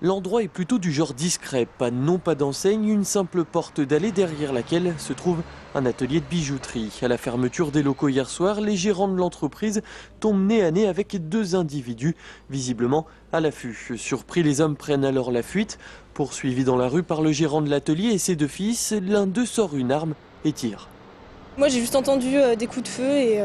L'endroit est plutôt du genre discret, pas d'enseigne, une simple porte d'allée derrière laquelle se trouve un atelier de bijouterie. À la fermeture des locaux hier soir, les gérants de l'entreprise tombent nez à nez avec deux individus, visiblement à l'affût. Surpris, les hommes prennent alors la fuite. Poursuivis dans la rue par le gérant de l'atelier et ses deux fils, l'un d'eux sort une arme et tire. Moi j'ai juste entendu des coups de feu et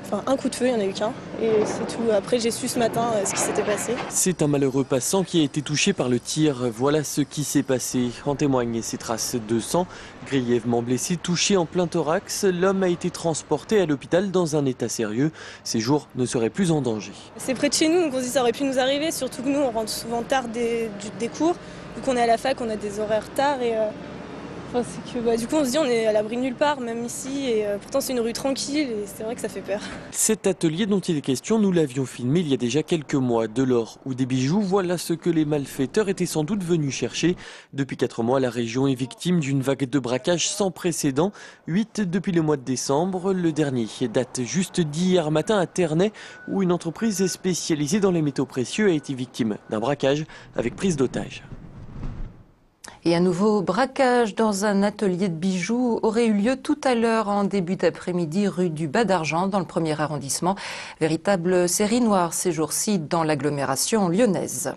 enfin un coup de feu, il n'y en a eu qu'un et c'est tout. Après j'ai su ce matin ce qui s'était passé. C'est un malheureux passant qui a été touché par le tir. Voilà ce qui s'est passé. En témoignent ces traces de sang. Grièvement blessé, touché en plein thorax, l'homme a été transporté à l'hôpital dans un état sérieux. Ses jours ne seraient plus en danger. C'est près de chez nous donc on se dit ça aurait pu nous arriver, surtout que nous on rentre souvent tard des cours. Vu qu'on est à la fac, on a des horaires tard et enfin, c'est que du coup on se dit on est à l'abri de nulle part, même ici, et pourtant c'est une rue tranquille et c'est vrai que ça fait peur. Cet atelier dont il est question, nous l'avions filmé il y a déjà quelques mois. De l'or ou des bijoux, voilà ce que les malfaiteurs étaient sans doute venus chercher. Depuis 4 mois, la région est victime d'une vague de braquages sans précédent. 8 depuis le mois de décembre. Le dernier date juste d'hier matin à Ternay, où une entreprise spécialisée dans les métaux précieux a été victime d'un braquage avec prise d'otage. Et un nouveau braquage dans un atelier de bijoux aurait eu lieu tout à l'heure en début d'après-midi rue du Bas d'Argent dans le 1er arrondissement. Véritable série noire ces jours-ci dans l'agglomération lyonnaise.